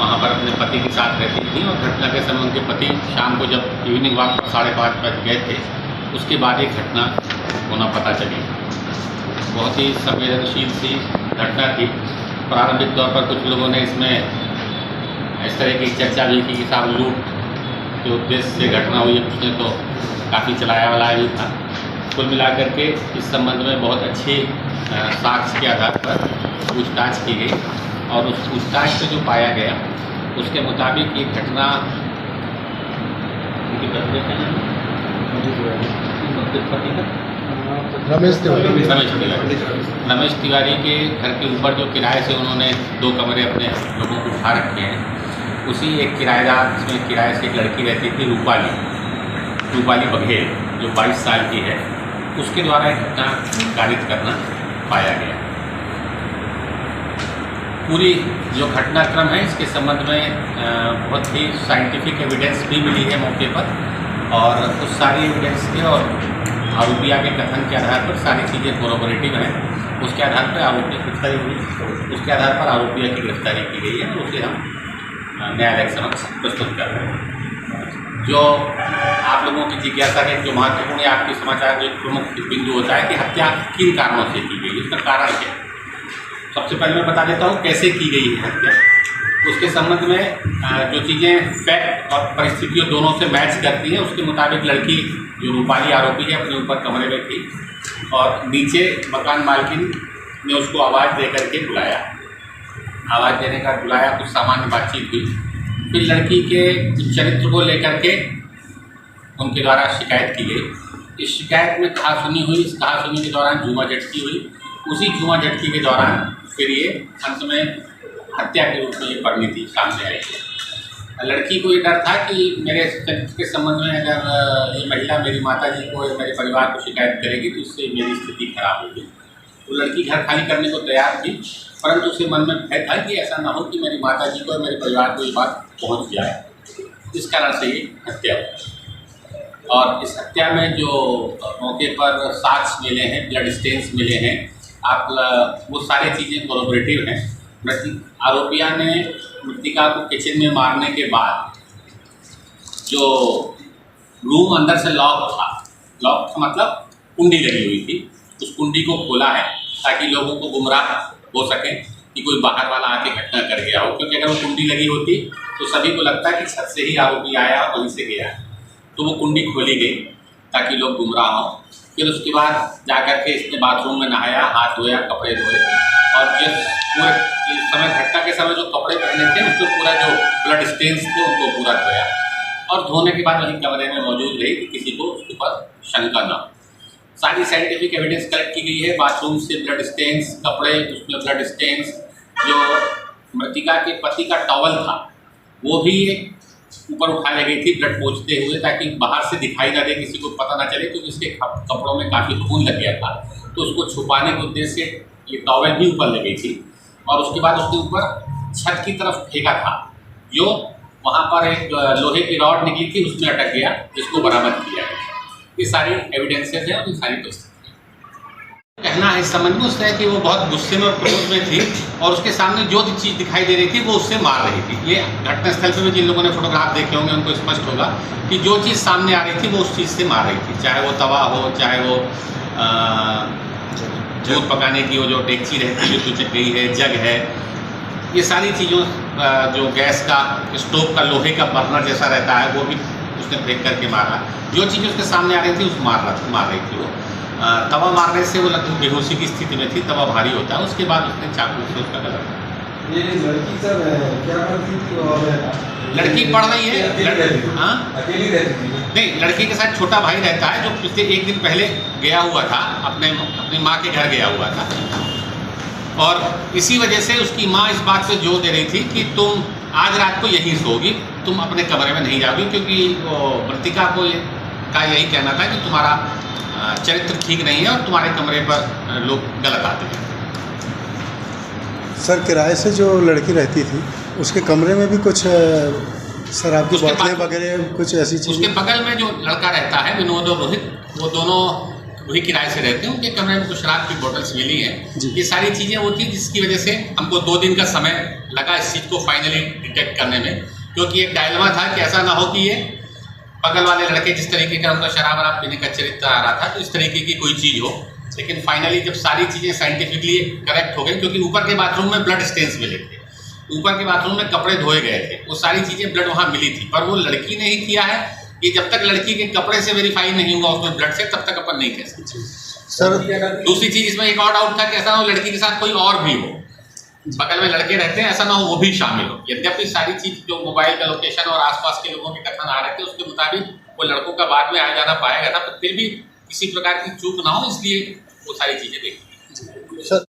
वहाँ पर अपने पति के साथ रहती थी और घटना के समय उनके पति शाम को जब इवनिंग वॉक पर 5:30 बजे गए थे, उसके बाद एक घटना होना पता चली। बहुत ही संवेदनशील सी घटना थी। प्रारंभिक तौर पर कुछ लोगों ने इसमें इस तरह की चर्चा भी की कि साहब लूट के उद्देश्य से घटना हुई है, उसने तो काफ़ी चलाया वलाया भी था। कुल मिलाकर के इस संबंध में बहुत अच्छी साक्ष्य के आधार पर पूछताछ की गई और उस पूछताछ से जो पाया गया उसके मुताबिक ये घटना रमेश तिवारी के घर के ऊपर जो किराए से उन्होंने 2 कमरे अपने लोगों को उठा रखे हैं, उसी एक किराएदार जिसमें किराए से एक लड़की रहती थी रूपाली बघेल, जो 22 साल की है, उसके द्वारा एक घटना कारित करना पाया गया। पूरी जो घटनाक्रम है इसके संबंध में बहुत ही साइंटिफिक एविडेंस भी मिली है मौके पर, और उस सारी एविडेंस के और आरोपिया के कथन के आधार पर सारी चीज़ें कोरोबोरेटिव हैं। उसके आधार पर आरोपी की गिरफ्तारी हुई, उसके आधार पर आरोपिया की गिरफ्तारी की गई है और उसे हम न्यायालय के समक्ष प्रस्तुत कर रहे हैं। जो आप लोगों की जिज्ञासा है, जो महत्वपूर्ण है आपके समाचार जो प्रमुख बिंदु होता है कि हत्या किन कारणों से की गई, उसका कारण क्या है। सबसे पहले मैं बता देता हूँ कैसे की गई है हत्या। उसके संबंध में जो चीज़ें फैक्ट और परिस्थितियों दोनों से मैच करती हैं, उसके मुताबिक लड़की जो रूपाली आरोपी है अपने ऊपर कमरे में थी और नीचे मकान मालकिन ने उसको आवाज़ दे करके बुलाया। आवाज़ देने का बुलाया, कुछ सामान्य बातचीत हुई। फिर लड़की के चरित्र को लेकर के उनके द्वारा शिकायत की गई। इस शिकायत में कहा सुनी हुई, इस कहा सुनी के दौरान झूमा झटकी हुई। उसी झूमा झटकी के दौरान फिर ये अंत में हत्या के रूप में ये परिणति सामने आई है। लड़की को ये डर था कि मेरे चरित्र के संबंध में अगर ये महिला मेरी माता जी को या मेरे परिवार को शिकायत करेगी तो इससे मेरी स्थिति खराब होगी। तो लड़की घर खाली करने को तैयार थी, परंतु उसे मन में भय था कि ऐसा ना हो कि मेरी माता जी को और मेरे परिवार को ये बात पहुंच जाए। इस कारण से ये हत्या हुई। और इस हत्या में जो मौके पर साक्ष्य मिले हैं, ब्लड स्टेन्स मिले हैं, आप वो सारी चीज़ें कोरोबोरेटिव हैं। आरोपिया ने मृतिका को किचन में मारने के बाद जो रूम अंदर से लॉक था मतलब कुंडी लगी हुई थी, उस कुंडी को खोला है ताकि लोगों को गुमराह हो सके कि कोई बाहर वाला आके घटना कर गया हो। क्योंकि अगर वो कुंडी लगी होती तो सभी को लगता है कि छत से ही आरोपी आया और वहीं से गया। तो वो कुंडी खोली गई ताकि लोग गुमराह हों। फिर उसके बाद जाकर के इसने बाथरूम में नहाया, हाथ धोया, कपड़े धोए और जिस पूरे समय घटना के समय जो कपड़े पहने थे उसको पूरा जो ब्लड स्टेन्स थे उनको पूरा धोया और धोने के बाद वहीं कमरे में मौजूद रही कि किसी को उसके ऊपर शंका न हो। सारी साइंटिफिक एविडेंस कलेक्ट की गई है। बाथरूम से ब्लड स्टेन्स, कपड़े, उसमें ब्लड स्टेन्स, जो मृतिका के पति का टॉवल था वो भी ऊपर उठा ले गई थी ब्लड पोंछते हुए, ताकि बाहर से दिखाई ना दे, किसी को पता ना चले, क्योंकि उसके कपड़ों में काफ़ी खून लग गया था। तो उसको छुपाने के उद्देश्य से ये टॉवल भी ऊपर ले गई थी और उसके बाद उसके ऊपर छत की तरफ फेंका था, जो वहाँ पर एक लोहे की रॉड निकली थी उसमें अटक गया, जिसको बरामद किया गया। ये सारी एविडेंसेस हैं और ये सारी परिस्थितियाँ। कहना है इस संबंध में उसने कि वो बहुत गुस्से में और क्रोध में थी और उसके सामने जो चीज़ दिखाई दे रही थी वो उससे मार रही थी। ये घटनास्थल पर जिन लोगों ने फोटोग्राफ देखे होंगे उनको स्पष्ट होगा कि जो चीज़ सामने आ रही थी वो उस चीज़ से मार रही थी, चाहे वो तवा हो, चाहे वो दूध पकाने की वो जो डेगची रहती है जो टूट गई है, जग है, ये सारी चीज़ों जो गैस का, स्टोव का लोहे का बर्नर जैसा रहता है वो भी उसने फेंक करके मारा। जो चीज़ उसके सामने आ रही थी उस मार रही थी वो। तवा मारने से वो लगभग बेहोशी की स्थिति में थी, तवा भारी होता है। उसके बाद उसने चाकू से उसका गला काटा। ये लड़की सर क्या करती थी? और लड़की पढ़ रही है, अकेली रहती थी? नहीं, लड़की के साथ छोटा भाई रहता है जो पिछले 1 दिन पहले गया हुआ था, अपनी माँ के घर गया हुआ था। और इसी वजह से उसकी माँ इस बात पे जोर दे रही थी कि तुम आज रात को यहीं सोओगी, तुम अपने कमरे में नहीं जाओगी, क्योंकि वो मृतिका को यही कहना था कि तुम्हारा चरित्र ठीक नहीं है और तुम्हारे कमरे पर लोग गलत आते हैं। सर, किराए से जो लड़की रहती थी उसके कमरे में भी कुछ शराब की बोतलें वगैरह कुछ ऐसी चीज़? उसके बगल में जो लड़का रहता है विनोद और रोहित, वो दोनों वही किराए से रहते हैं। उनके कमरे में कुछ शराब की बोतल्स मिली हैं। ये सारी चीज़ें वो थी जिसकी वजह से हमको 2 दिन का समय लगा इस चीज़ को फाइनली डिटेक्ट करने में, क्योंकि एक डायलेमा था कि ऐसा ना हो कि ये बगल वाले लड़के जिस तरीके का उनका शराब वराब पीने का चरित्र आ रहा था तो इस तरीके की कोई चीज़ हो। लेकिन फाइनली जब सारी चीज़ें साइंटिफिकली करेक्ट हो गई, क्योंकि ऊपर के बाथरूम में ब्लड स्टेन्स मिले थे, ऊपर के बाथरूम में कपड़े धोए गए थे, वो सारी चीज़ें ब्लड वहाँ मिली थी, पर वो लड़की ने ही किया है कि जब तक लड़की के कपड़े से वेरीफाई नहीं हुआ उसमें ब्लड से, तब तक अपन नहीं कह सकते। सर दूसरी चीज़ इसमें एक और डाउट था कि ऐसा ना हो लड़की के साथ कोई और भी हो, बगल में लड़के रहते हैं, ऐसा ना हो वो भी शामिल हो। यद्यपि सारी चीज़ जो मोबाइल का लोकेशन और आसपास के लोगों के कथन आ रहे थे उसके मुताबिक वो लड़कों का बाद में आ जाना पाया गया था, पर फिर भी किसी प्रकार की चूक ना हो इसलिए वो सारी चीज़ें देखी। सर